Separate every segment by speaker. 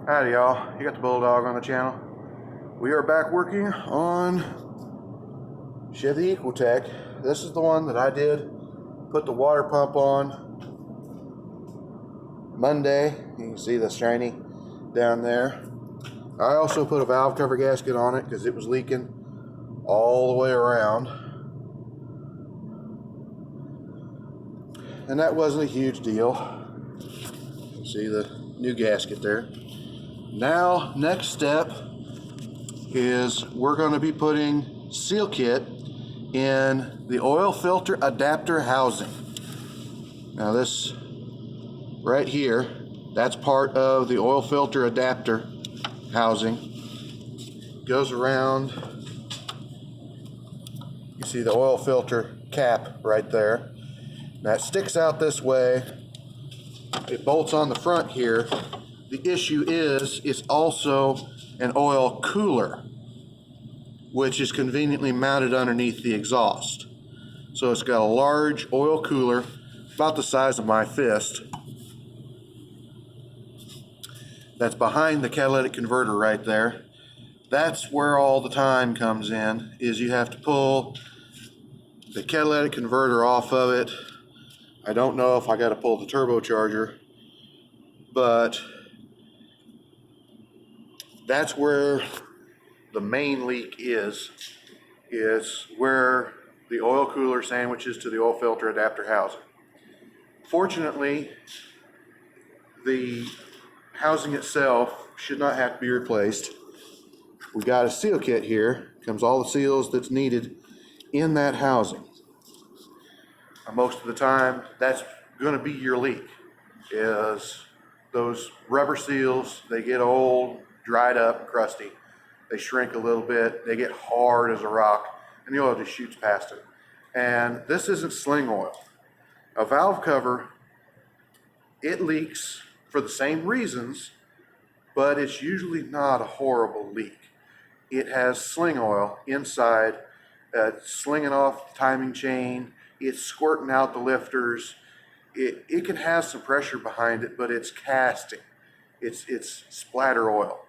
Speaker 1: Howdy y'all, you got the Bulldog on the channel. We are back working on Chevy Ecotech. This is the one that I did put the water pump on Monday. You can see the shiny down there. I also put a valve cover gasket on it because it was leaking all the way around. And that wasn't a huge deal. You can see the new gasket there. Now, next step is we're going to be putting seal kit in the oil filter adapter housing. Now this right here, that's part of the oil filter adapter housing. Goes around, you see the oil filter cap right there. That sticks out this way. It bolts on the front here. The issue is it's also an oil cooler, which is conveniently mounted underneath the exhaust. So it's got a large oil cooler about the size of my fist that's behind the catalytic converter right there. That's where all the time comes in, is you have to pull the catalytic converter off of it. I don't know if I got to pull the turbocharger, but that's where the main leak is where the oil cooler sandwiches to the oil filter adapter housing. Fortunately, the housing itself should not have to be replaced. We got a seal kit here. Comes all the seals that's needed in that housing. Most of the time, that's going to be your leak, is those rubber seals. They get old, dried up, crusty. They shrink a little bit. They get hard as a rock, and the oil just shoots past it. And this isn't sling oil. A valve cover, it leaks for the same reasons, but it's usually not a horrible leak. It has sling oil inside, slinging off the timing chain. It's squirting out the lifters. It can have some pressure behind it, but it's casting. It's splatter oil.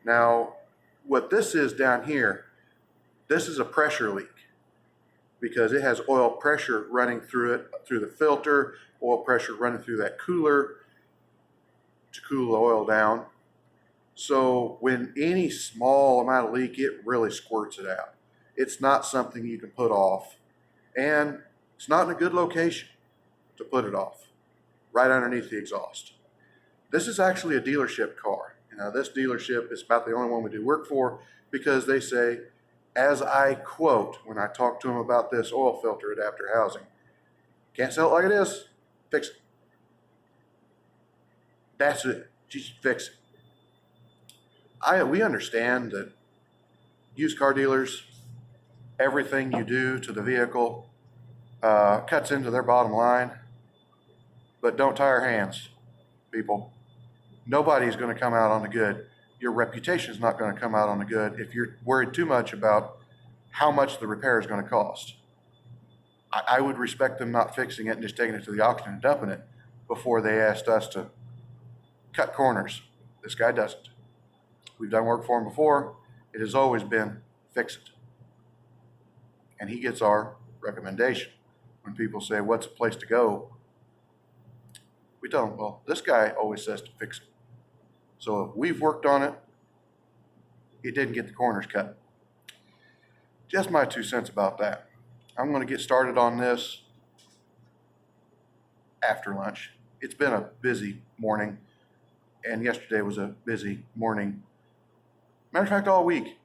Speaker 1: Now, what this is down here, this is a pressure leak because it has oil pressure running through it, through the filter, oil pressure running through that cooler to cool the oil down. So when any small amount of leak, it really squirts it out. It's not something you can put off, and it's not in a good location to put it off, right underneath the exhaust. This is actually a dealership car. Now, this dealership is about the only one we do work for because they say, as I quote when I talk to them about this oil filter adapter housing, can't sell it like it is, fix it. That's it, just fix it. We understand that used car dealers, everything you do to the vehicle cuts into their bottom line, but don't tie your hands, people. Nobody's going to come out on the good. Your reputation is not going to come out on the good if you're worried too much about how much the repair is going to cost. I would respect them not fixing it and just taking it to the auction and dumping it before they asked us to cut corners. This guy doesn't. We've done work for him before. It has always been fix it. And he gets our recommendation. When people say, what's a place to go? We tell them, well, this guy always says to fix it. So if we've worked on it, it didn't get the corners cut. Just my 2 cents about that. I'm going to get started on this after lunch. It's been a busy morning, and yesterday was a busy morning. Matter of fact, all week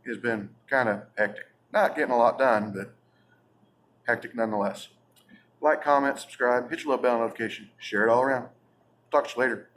Speaker 1: has been kind of hectic. Not getting a lot done, but hectic nonetheless. Like, comment, subscribe, hit your little bell notification, share it all around. Talk to you later.